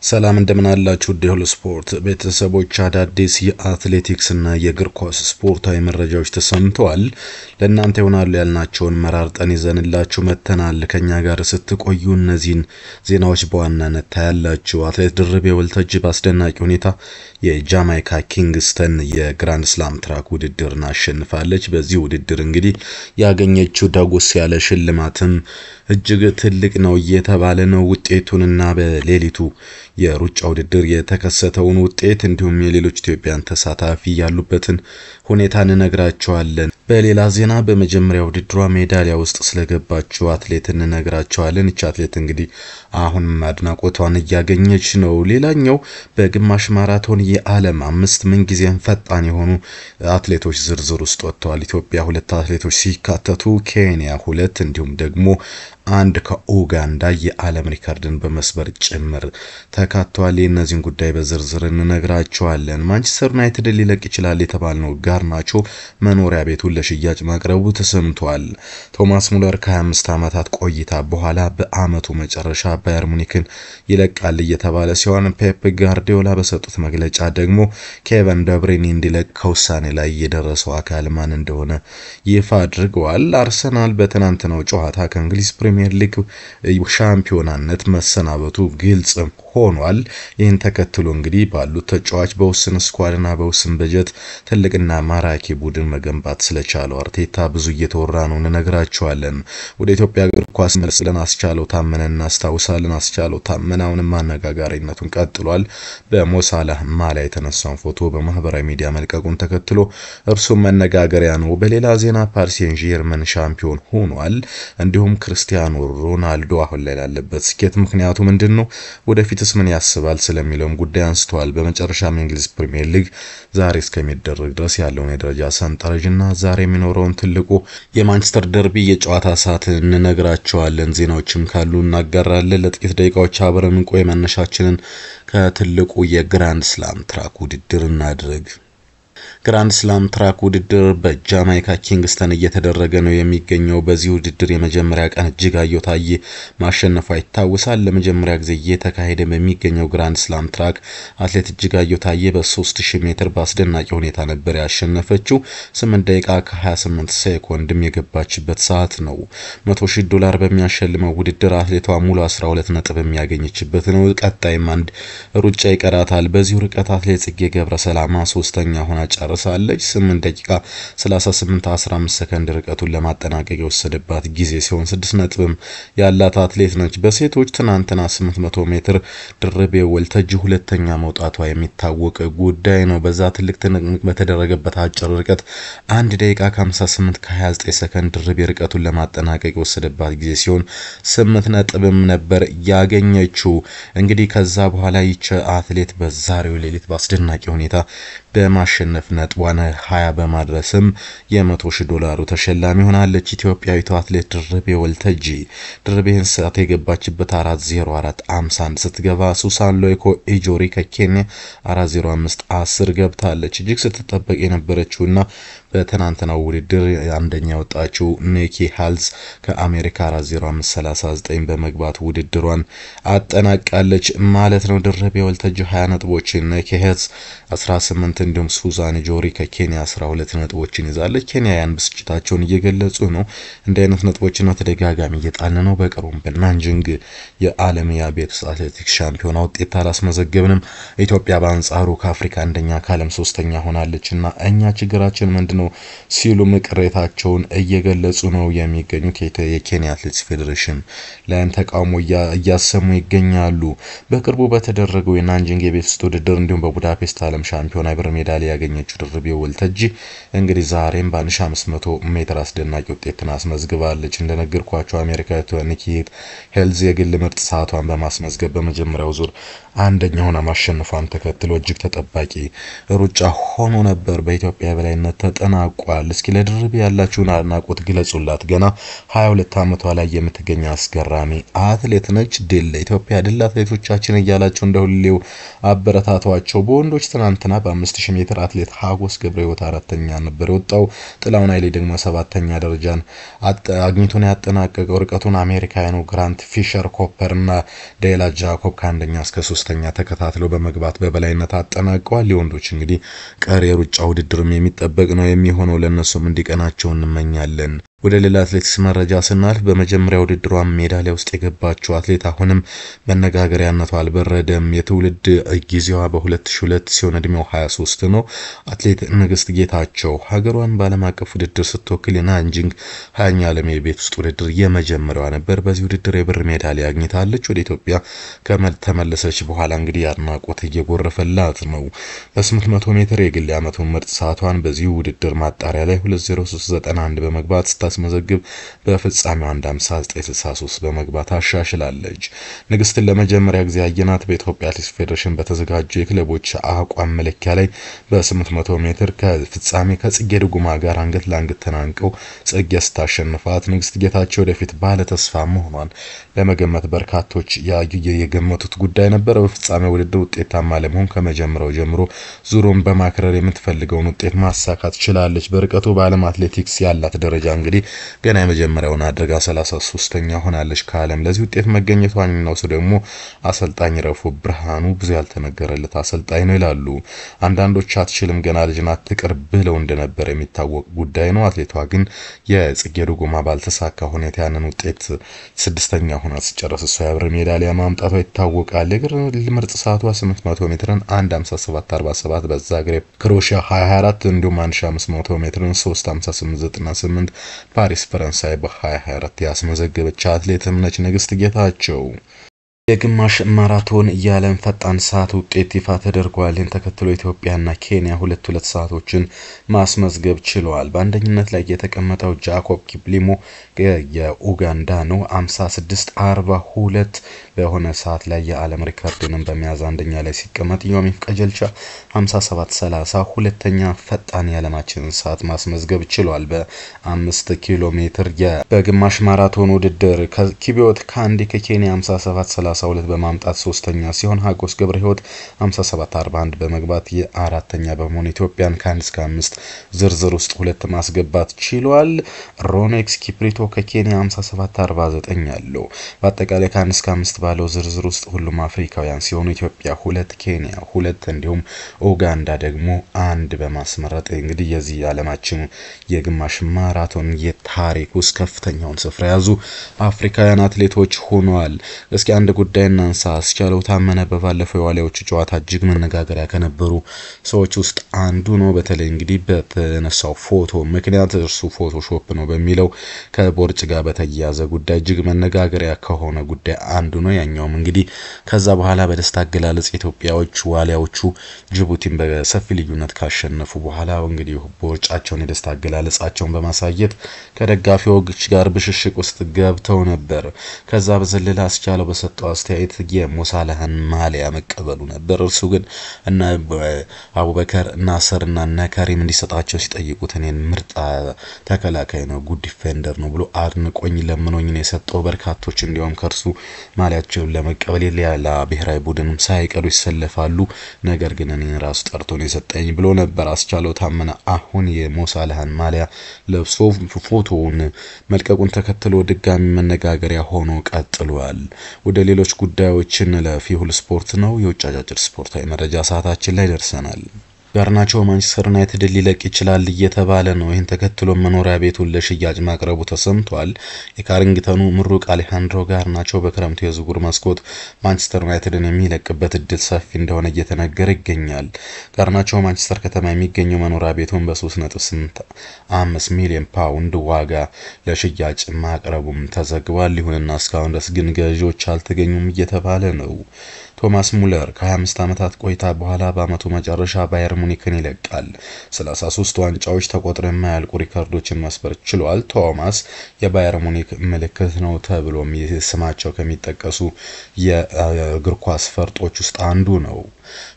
ሰላም እንደምን አላችሁ ዲሆል ስፖርት ቤተሰቦች አዳዲስ የአትሌቲክስ እና የእግር ኳስ ስፖርታዊ መረጃዎች ተሰምተዋል ለእናንተ ይሆናሉ ያልናቸውን መራርጠን ይዘንላችሁ መተናል ከኛ ጋር ስትቆዩ እነዚህን ዜናዎች በዋናነት ታያላችሁ አትሌት ድርቤ ወልተጂ በአስደናቂ ሁኔታ የጃማይካ ኪንግስተን የግራንድ ስላም ትራክ ውድድርን አሸንፋለች በዚህ ውድድር እንግዲህ ያገኘችው ዳጎስ ያለ ሽልማትም እጅግ ትልቅ ነው እየተባለ ነው ውጤቱንና በሌሊቱ የሩጫ ውድድር የተከሰተውን ውጤት እንዲሁም የሌሎች ኢትዮጵያን ተሳታፊ ያሉበትን ሁኔታ እንነግራቸዋለን በሌላ ዜና በመጀመሪያው ውድድሯ ሜዳሊያ ውስጥ ስለገባችው አትሌት እንነግራቸዋለን እቺ አትሌት እንግዲህ አሁን አድናቆቷን እያገኘች ነው ሌላኛው በግማሽ ማራቶን የዓለም 5 ምንጊዜም ፈጣን የሆኑ አትሌቶች ዝርዝር ውስጥ ወጥተዋል ኢትዮጵያ 2 አትሌቶች ሲካተቱ ኬንያ 2 እንዲሁም ደግሞ አንድ ከኡጋንዳ የዓለም ሪከርድን በመስበር ጭምር ተካቷል እነዚህን ጉዳይ በዝርዝር እንነግራቸዋለን ማንቸስተር ዩናይትድ ሊለቅ ይችላል የተባለው ጋርናቾ መኖሪያ ቤቱን ለሽያጭ ማቅረቡ ተሰምቷል ቶማስ ሙለር ከ25 ዓመታት ቆይታ በኋላ በአመቱ መጨረሻ ባየር ሙኒክን ይለቃል እየተባለ ሲሆን ፔፕ ጋርዲዮላ በሰጡት መግለጫ ደግሞ ኬቨን ደብሬኒ እንዲለቅ ከውሳኔ ላይ የደረሰው አካል ማን እንደሆነ ይፋ አድርገዋል አርሰናል በትናንትናው ጨዋታ ከእንግሊዝ ፕሪሚየር ሊግ ሻምፒዮናነት መሰናበቱ ግልጽ ሆኗል ይህን ተከትሎ እንግዲህ ባሉት ተጫዋች በውስን ስኳድና በውስን በጀት ትልቅና ማራኪ ቡድን መገንባት ስለቻለው አርቴታ ብዙ እየተወራ ነው እንነግራቸዋለን ወደ ኢትዮጵያ እግር ኳስ መልሰን አስቻለው ታመነና አስታውሳለን አስቻለው ታመናውን ማነጋጋሪነቱን ቀጥሏል በሞሳላህ ማላ የተነሳውን ፎቶ በማህበራዊ ሚዲያ መልቀቁን ተከትሎ እርሱም መነጋገሪያ ነው በሌላ ዜና ፓሪስ ሴን ዠርመን ሻምፒዮን ሆኗል እንዲሁም ክርስቲያኖ ሮናልዶ አሁን ላይ ያለበት ስኬት ምክንያቱ ምንድነው ወደፊትስ ምን ያስባል ስለሚለው ጉዳይ አንስተዋል በመጨረሻ እንግሊዝ ፕሪሚየር ሊግ ዛሬ እስከሚደረግ ድረስ ያለውን የደረጃ ሰንጠረዥና ዛሬ የሚኖረውን ትልቁ የማንቸስተር ደርቢ የጨዋታ ሰዓት እንነግራቸዋለን ዜናዎችም ካሉ እናጋራለን ለጥቂት ደቂቃዎች አብረን እንቆይ መነሻችንን ከትልቁ የግራንድ ስላም ትራክ ውድድር እናድርግ ግራንድ ስላም ትራክ ውድድር በጃማይካ ኪንግስተን እየተደረገ ነው የሚገኘው በዚህ ውድድር የመጀመሪያ ቀን እጅጋየሁ ታዬ ማሸነፏ ይታወሳል ለመጀመሪያ ጊዜ እየተካሄደ በሚገኘው ግራንድ ስላም ትራክ አትሌት እጅጋየሁ ታዬ በ3000 ሜትር በአስደናቂ ሁኔታ ነበር ያሸነፈችው 8 ደቂቃ ከ28 ሴኮንድም የገባችበት ሰዓት ነው $100,000 በሚያሸልመው ውድድር አትሌቷ ሙሉ 12 ነጥብ የሚያገኝችበት ነው ቀጣይም አንድ ሩጫ ይቀራታል በዚህ ርቀት አትሌት ጽጌ ገብረሰላማ 3ኛ ሆና ጨርሳለች 8 ደቂቃ 38:15 ሰከንድ ርቀቱን ለማጠናቀቅ የወሰደባት ጊዜ ሲሆን 6 ነጥብም ያላት አትሌት ነች በሴቶች ትናንትና 800 ሜትር ድርቤ ወልተጂ ሁለተኛ መውጣቷ የሚታወቅ ጉዳይ ነው በዛ ትልቅ ትንቅንቅ በተደረገበት አጭር ርቀት 1 ደቂቃ 58:29 ሰከንድ ድርቤ ርቀቱን ለማጠናቀቅ የወሰደባት ጊዜ ሲሆን 8 ነጥብም ነበር ያገኘችው እንግዲህ ከዛ በኋላ ይች አትሌት በዛሬው ሌሊት በአስደናቂ ሁኔታ በማሸነፍ ነጥቧን 20 በማድረስም $100,000 ተሸላሚ ሆናለች ኢትዮጵያዊቷ አትሌት ድርቤ ወልተጂ ድርቤን ሰዓት የገባችበት 4:04:51 ስትገባ ሱሳን ሎይኮ ኢጆሪ ከኬንያ 4:05:10 ገብታለች እጅግ ስትጠበቅ የነበረችውና በትናንትናው ውድድር አንደኛ ወጣችው ኔኪ ሃልዝ ከአሜሪካ 4:05:39 በመግባት ውድድሯን አጠናቃለች ማለት ነው ድርቤ ወልተጂ 20 ነጥቦችን ኔኪ ሃልዝ 18 እንዲሁም ሱዛን ጆሪ ከኬንያ 12 ነጥቦችን ይዛለች ኬንያውያን ብስጭታቸውን እየገለጹ ነው እንደ አይነት ነጥቦችን ተደጋጋሚ እየጣልን ነው በቅርቡም በናንጂንግ የዓለም የቤትስ አትሌቲክስ ሻምፒዮና ውጤት አላስመዘገብንም ኢትዮጵያ በአንጻሩ ከአፍሪካ አንደኛ ከዓለም 3ኛ ሆናለችና እኛ ችግራችን ምንድነው ሲሉ ቅሬታቸውን እየገለጹ ነው የሚገኙት የኬንያ አትሌቲክስ ፌዴሬሽን ላይም ተቃውሞ እያሰሙ ይገኛሉ በቅርቡ በተደረገው የናንጂንግ የቤትስ ውድድር እንዲሁም በቡዳፔስት ዓለም ሻምፒዮና ብር ሜዳሊያ ያገኘችው ድርቤ ወልተጂ እንግዲህ ዛሬም በ1500 ሜትር አስደናቂ ውጤትን አስመዝግባለች እንደነገርኳችሁ አሜሪካዊቷ ኒኪ ሃልዝ የግል ምርጥ ሰዓቷን በማስመዝገብ በመጀመሪያው ዙር አንደኛ ሆና ማሸነፏን ተከትሎ እጅግ ተጠባቂ ሩጫ ሆኖ ነበር በኢትዮጵያ በላይነት ተጠና ተጠናቋል። እስኪ ለድርቤ ያላችሁን አድናቆት ግለጹላት። ገና 22 ዓመቷ ላይ የምትገኝ አስገራሚ አትሌት ነች። ድል ለኢትዮጵያ፣ ድል አትሌቶቻችን እያላችሁ እንደሁሌው አበረታቷቸው። በወንዶች ትናንትና በ5000 ሜትር አትሌት ሀጎስ ገብረሕይወት አራተኛ ነበር የወጣው። ጥላሁን ኃይሌ ደግሞ 7ኛ ደረጃን አግኝቶ ነው ያጠናቀቀው። ርቀቱን አሜሪካውያኑ ግራንት ፊሸር ኮፐርና ዴላ ጃኮብ ከአንደኛ እስከ 3ኛ ተከታትለው በመግባት በበላይነት አጠናቀዋል። የወንዶች እንግዲህ ቀሪ የሩጫ ውድድርም የሚጠበቅ ነው የሚሆነው። ለነሱም እንዲቀናቸው እንመኛለን። ወደ ሌላ አትሌቲክስ መረጃ ስናልፍ በመጀመሪያው ውድድሯ ሜዳሊያ ውስጥ የገባችው አትሌት አሁንም መነጋገሪያነቷ አልበረደም። የትውልድ ጊዜዋ በ2002 ሲሆን እድሜው 23 ነው። አትሌት ንግስት ጌታቸው ሀገሯን በዓለም አቀፍ ውድድር ስትወክል ናንጂንግ 20ኛ ዓለም የቤት ውስጥ ውድድር የመጀመሪያዋ ነበር። በዚህ ውድድር የብር ሜዳሊያ አግኝታለች። ወደ ኢትዮጵያ ከተመለሰች በኋላ እንግዲህ አድናቆት እየጎረፈላት ነው። በ800 ሜትር የግል ዓመቱን ምርጥ ሰዓቷን በዚህ ውድድር ማጣሪያ ላይ 2:03:91 በመግባት ስታስመዘግብ በፍጻሜው 1:59:63 በመግባት አሻሽላለች። ንግስትን ለመጀመሪያ ጊዜ ያየናት በኢትዮጵያ አትሌቲክስ ፌዴሬሽን በተዘጋጀው የክለቦች አቋም መለኪያ ላይ በ800 ሜትር ከፍጻሜ ከጽጌ ድጉማ ጋር አንገት ለአንገት ተናንቀው ጽጌ ስታሸንፋት ንግስት ጌታቸው ወደፊት ባለ ተስፋ መሆኗን ለመገመት በርካቶች የገመቱት ጉዳይ ነበር። በፍጻሜ ውድድር ውጤታማ ለመሆን ከመጀመሪያው ጀምሮ ዙሩን በማክረር የምትፈልገውን ውጤት ማሳካት ችላለች። በርቀቱ በዓለም አትሌቲክስ ያላት ደረጃ እንግዲህ ገና የመጀመሪያውን አድርጋ 33ኛ ሆናለች ከዓለም። ለዚህ ውጤት መገኘቷን ነው ደግሞ አሰልጣኝ ረፉ ብርሃኑ ብዙ ያልተነገረለት አሰልጣኝ ነው ይላሉ። አንዳንዶች አትችልም ገና ልጅ ናት ትቅር ብለው እንደነበር የሚታወቅ ጉዳይ ነው። አትሌቷ ግን የጽጌ ድጉማ ባልተሳካ ሁኔታ ያንን ውጤት 6ኛ ሆና ሲጨርስ እሷ የብር ሜዳሊያ ማምጣቷ ይታወቃል። የግል ምርጥ ሰዓቷ 800 ሜትርን 1:57:47 በዛግሬብ ክሮሺያ 2024 እንዲሁም 1500 ሜትርን 3:58:98 ፓሪስ ፈረንሳይ በ2024 ያስመዘገበች አትሌትም ነች ንግስት ጌታቸው። የግማሽ ማራቶን የዓለም ፈጣን ሰዓት ውጤት ይፋ ተደርጓል። ይህን ተከትሎ ኢትዮጵያና ኬንያ 2 ሰዓቶችን ማስመዝገብ ችለዋል። በአንደኝነት ላይ የተቀመጠው ጃኮብ ኪፕሊሞ የኡጋንዳ ነው። 56:42 በሆነ ሰዓት ላይ የዓለም ሪከርድንም በመያዝ አንደኛ ላይ ሲቀመጥ ዮሚፍ ቀጀልቻ 57:30 ሁለተኛ ፈጣን የዓለማችንን ሰዓት ማስመዝገብ ችሏል። በ5 ኪሎ ሜትር በግማሽ ማራቶን ውድድር ኪቢዮት ካንዲ ከኬንያ 57:32 በማምጣት 3ኛ ሲሆን ሀጎስ ገብረሕይወት 57:41 በመግባት የአራተኛ በመሆን ኢትዮጵያን ከ1 እስከ 5 ዝርዝር ውስጥ 2 ማስገባት ችሏል። ሮኔክስ ኪፕሪቶ ከኬንያ 57:49 ያለው በአጠቃላይ ከ1 እስከ 5 ባለው ዝርዝር ውስጥ ሁሉም አፍሪካውያን ሲሆኑ ኢትዮጵያ 2 ኬንያ 2 እንዲሁም ኡጋንዳ ደግሞ 1 በማስመረጥ እንግዲህ የዚህ ዓለማችን የግማሽ ማራቶን የታሪክ ውስጥ ከፍተኛውን ስፍራ ያዙ አፍሪካውያን አትሌቶች ሆነዋል። እስኪ አንድ ጉዳይ እናንሳ። አስቻለው ታመነ በባለፈው የዋሊያዎቹ ጨዋታ እጅግ መነጋገሪያ ከነበሩ ሰዎች ውስጥ አንዱ ነው። በተለይ እንግዲህ በተነሳው ፎቶ ምክንያት እርሱ ፎቶሾፕ ነው በሚለው ከቦርጭ ጋር በተያያዘ ጉዳይ እጅግ መነጋገሪያ ከሆነ ጉዳይ አንዱ ነው። ያኛውም እንግዲህ ከዛ በኋላ በደስታ አገላለጽ ኢትዮጵያዎች ዋሊያዎቹ ጅቡቲን በሰፊ ልዩነት ካሸነፉ በኋላ እንግዲህ ቦርጫቸውን የደስታ አገላለጻቸውን በማሳየት ከደጋፊዎች ጋር ብሽሽቅ ውስጥ ገብተው ነበር። ከዛ በዘለለ አስቻለው በሰጠው አስተያየት የሞሳላህን ማሊያ መቀበሉ ነበር። እርሱ ግን እና አቡበከር ናሰርና ነከሪም እንዲሰጣቸው ሲጠይቁት እኔን ምርጥ ተከላካይ ነው ጉድ ዲፌንደር ነው ብሎ አድንቆኝ ለምኖኝ ነው የሰጠው። በርካቶች እንዲያውም ከርሱ ማሊያቸውን ለመቀበል ሌላ ብሔራዊ ቡድንም ሳይቀሩ ይሰለፋሉ፣ ነገር ግን እኔ ራሱ ጠርቶ ነው የሰጠኝ ብሎ ነበር አስቻለው ታመነ። አሁን የሞሳላህን ማሊያ ለብሶ ፎቶውን መልቀቁን ተከትሎ ድጋሚ መነጋገሪያ ሆኖ ቀጥሏል። ወደ ሌሎች ጉዳዮችን ለፊሁል ስፖርት ነው የውጭ አጫጭር ስፖርታዊ መረጃ ሰዓታችን ላይ ደርሰናል። ጋርናቾ ማንቸስተር ዩናይትድ ሊለቅ ይችላል እየተባለ ነው። ይህን ተከትሎ መኖሪያ ቤቱን ለሽያጭ ማቅረቡ ተሰምቷል። የካሪንግተኑ ምሩቅ አሌሃንድሮ ጋርናቾ በክረምቱ የዝውውር መስኮት ማንቸስተር ዩናይትድን የሚለቅበት እድል ሰፊ እንደሆነ እየተነገረ ይገኛል። ጋርናቾ ማንቸስተር ከተማ የሚገኘው መኖሪያ ቤቱን በ3.85 ሚሊዮን ፓውንድ ዋጋ ለሽያጭ ማቅረቡም ተዘግቧል። ይሁንና እስካሁን ድረስ ግን ገዢዎች አልተገኙም እየተባለ ነው። ቶማስ ሙለር ከ25 ዓመታት ቆይታ በኋላ በአመቱ መጨረሻ ባየር ሙኒክን ይለቃል። 33 ዋንጫዎች ተቆጥረው የማያልቁ ሪከርዶችን መስበር ችሏል። ቶማስ የባየር ሙኒክ ምልክት ነው ተብሎ ስማቸው ከሚጠቀሱ የእግር ኳስ ፈርጦች ውስጥ አንዱ ነው።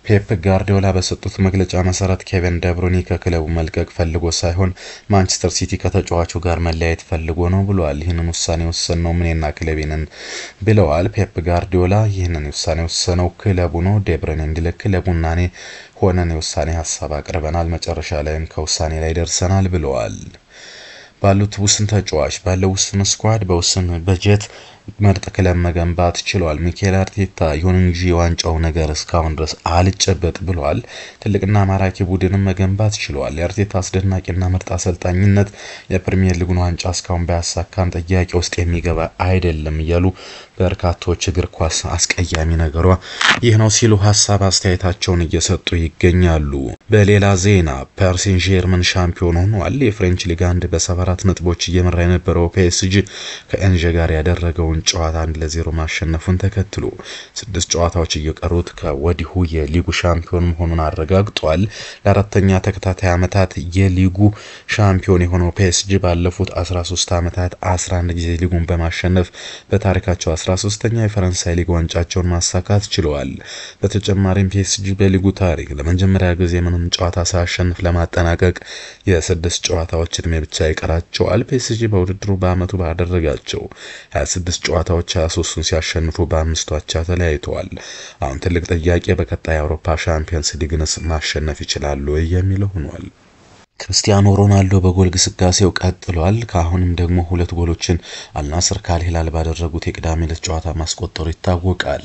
ፔፕ ጋርዲዮላ በሰጡት መግለጫ መሰረት ኬቨን ደብሩኒ ከክለቡ መልቀቅ ፈልጎ ሳይሆን ማንቸስተር ሲቲ ከተጫዋቹ ጋር መለያየት ፈልጎ ነው ብለዋል። ይህንን ውሳኔ ወሰነው ምንና ክለቤንን ብለዋል። ፔፕ ጋርዲዮላ ይህንን ውሳኔ ወሰነው ክለቡ ነው። ደብሩኒ እንዲለቅ ክለቡና እኔ ሆነን የውሳኔ ሐሳብ አቅርበናል። መጨረሻ ላይም ከውሳኔ ላይ ደርሰናል ብለዋል። ባሉት ውስን ተጫዋች ባለው ውስን ስኳድ በውስን በጀት ምርጥ ክለብ መገንባት ችሏል ሚኬል አርቴታ። ይሁን እንጂ የዋንጫው ነገር እስካሁን ድረስ አልጨበጥ ብሏል። ትልቅና ማራኪ ቡድንም መገንባት ችሏል። የአርቴታ አስደናቂና ምርጥ አሰልጣኝነት የፕሪሚየር ሊጉን ዋንጫ እስካሁን ባያሳካም ጥያቄ ውስጥ የሚገባ አይደለም እያሉ በርካቶች እግር ኳስ አስቀያሚ ነገሯ ይህ ነው ሲሉ ሐሳብ አስተያየታቸውን እየሰጡ ይገኛሉ። በሌላ ዜና ፓሪስ ሴን ዠርመን ሻምፒዮን ሆኗል። የፍሬንች ሊግ 1 በ74 ነጥቦች እየመራ የነበረው ፒኤስጂ ከኤንዤ ጋር ያደረገውን ጨዋታ 1-0 ማሸነፉን ተከትሎ 6 ጨዋታዎች እየቀሩት ከወዲሁ የሊጉ ሻምፒዮን መሆኑን አረጋግጧል። ለአራተኛ ተከታታይ ዓመታት የሊጉ ሻምፒዮን የሆነው ፒኤስጂ ባለፉት 13 ዓመታት 11 ጊዜ ሊጉን በማሸነፍ በታሪካቸው 13ኛ የፈረንሳይ ሊግ ዋንጫቸውን ማሳካት ችለዋል። በተጨማሪም ፒኤስጂ በሊጉ ታሪክ ለመጀመሪያ ጊዜ ምንም ጨዋታ ሳያሸንፍ ለማጠናቀቅ የ6 ጨዋታዎች እድሜ ብቻ ይቀራቸዋል። ፒኤስጂ በውድድሩ በአመቱ ባደረጋቸው 26 ጨዋታዎች 23ን ሲያሸንፉ በ5 አቻ ተለያይተዋል። አሁን ትልቅ ጥያቄ በቀጣይ የአውሮፓ ሻምፒዮንስ ሊግንስ ማሸነፍ ይችላሉ የሚለው ሆኗል። ክርስቲያኖ ሮናልዶ በጎል ግስጋሴው ቀጥሏል። ካሁንም ደግሞ 2 ጎሎችን አልናስር ከአልሂላል ባደረጉት የቅዳሜ ዕለት ጨዋታ ማስቆጠሩ ይታወቃል።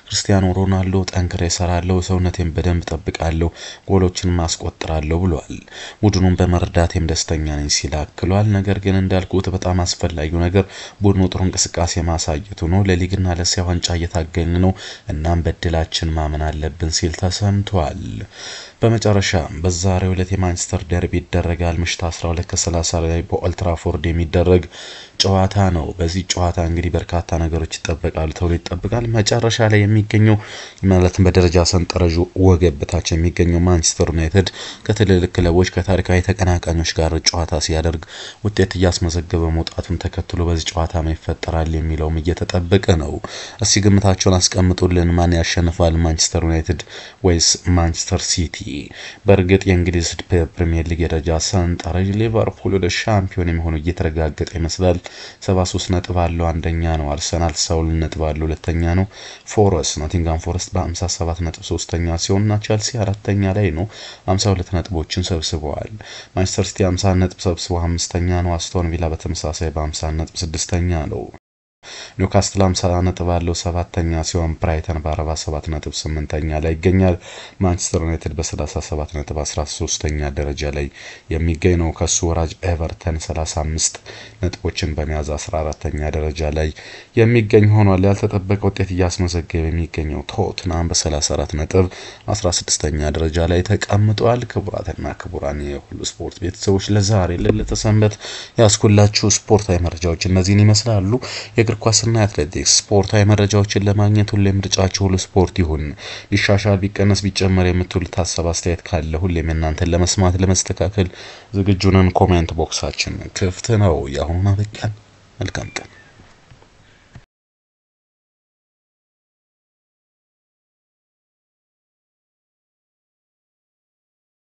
ክርስቲያኖ ሮናልዶ ጠንክሬ እሰራለሁ፣ ሰውነቴን በደንብ ጠብቃለሁ፣ ጎሎችን ማስቆጥራለሁ ብሏል። ቡድኑን በመርዳቴም ደስተኛ ነኝ ሲል አክሏል። ነገር ግን እንዳልኩት በጣም አስፈላጊው ነገር ቡድኑ ጥሩ እንቅስቃሴ ማሳየቱ ነው። ለሊግና ለእስያ ዋንጫ እየታገልን ነው፣ እናም በድላችን ማመን አለብን ሲል ተሰምቷል። በመጨረሻ በዛሬው ዕለት የማንቸስተር ደርቢ ይደረጋል። ምሽት 12:30 ላይ በኦልድ ትራፎርድ የሚደረግ ጨዋታ ነው። በዚህ ጨዋታ እንግዲህ በርካታ ነገሮች ይጠበቃሉ ተብሎ ይጠበቃል። መጨረሻ ላይ የሚገኘው ማለት በደረጃ ሰንጠረዡ ወገብ በታች የሚገኘው ማንቸስተር ዩናይትድ ከትልልቅ ክለቦች ከታሪካዊ ተቀናቃኞች ጋር ጨዋታ ሲያደርግ ውጤት እያስመዘገበ መውጣቱን ተከትሎ በዚህ ጨዋታ ምን ይፈጠራል የሚለውም እየተጠበቀ ነው። እስኪ ግምታችሁን አስቀምጡልን። ማን ያሸንፋል? ማንቸስተር ዩናይትድ ወይስ ማንቸስተር ሲቲ? በእርግጥ የእንግሊዝ ፕሪሚየር ሊግ የደረጃ ሰንጠረዥ ሊቨርፑል ወደ ሻምፒዮን የሚሆነው እየተረጋገጠ ይመስላል። 73 ነጥብ አለው፣ አንደኛ ነው። አርሰናል 62 ነጥብ አለው፣ ሁለተኛ ነው። ኖቲንጋም ፎረስት በ57 ነጥብ ሶስተኛ ሲሆንና ቼልሲ አራተኛ ላይ ነው፣ 52 ነጥቦችን ሰብስበዋል። ማንቸስተር ሲቲ 50 ነጥብ ሰብስቦ አምስተኛ ነው። አስቶን ቪላ በተመሳሳይ በ50 ነጥብ ስድስተኛ ነው። ኒውካስትል 50 ነጥብ አለው፣ 7ኛ ሲሆን ብራይተን በ47 ነጥብ 8ኛ ላይ ይገኛል። ማንቸስተር ዩናይትድ በ37 ነጥብ 13ኛ ደረጃ ላይ የሚገኝ ነው። ከሱ ወራጅ ኤቨርተን 35 ነጥቦችን በመያዝ 14ኛ ደረጃ ላይ የሚገኝ ሆኗል። ያልተጠበቀ ውጤት እያስመዘገበ የሚገኘው ቶትናም በ34 ነጥብ 16ኛ ደረጃ ላይ ተቀምጧል። ክቡራትና ክቡራን የሁሉ ስፖርት ቤተሰቦች ለዛሬ ለተሰንበት ያስኩላችሁ ስፖርታዊ መረጃዎች እነዚህን ይመስላሉ። የእግር ኳስና አትሌቲክስ ስፖርታዊ መረጃዎችን ለማግኘት ሁሌም ምርጫችሁ ሁሉ ስፖርት ይሁን። ቢሻሻል ቢቀነስ ቢጨመር የምትሉት ሐሳብ አስተያየት ካለ ሁሌም እናንተን ለመስማት ለመስተካከል ዝግጁ ነን። ኮሜንት ቦክሳችን ክፍት ነው። ያሁኑን አበቃን። መልካም ቀን።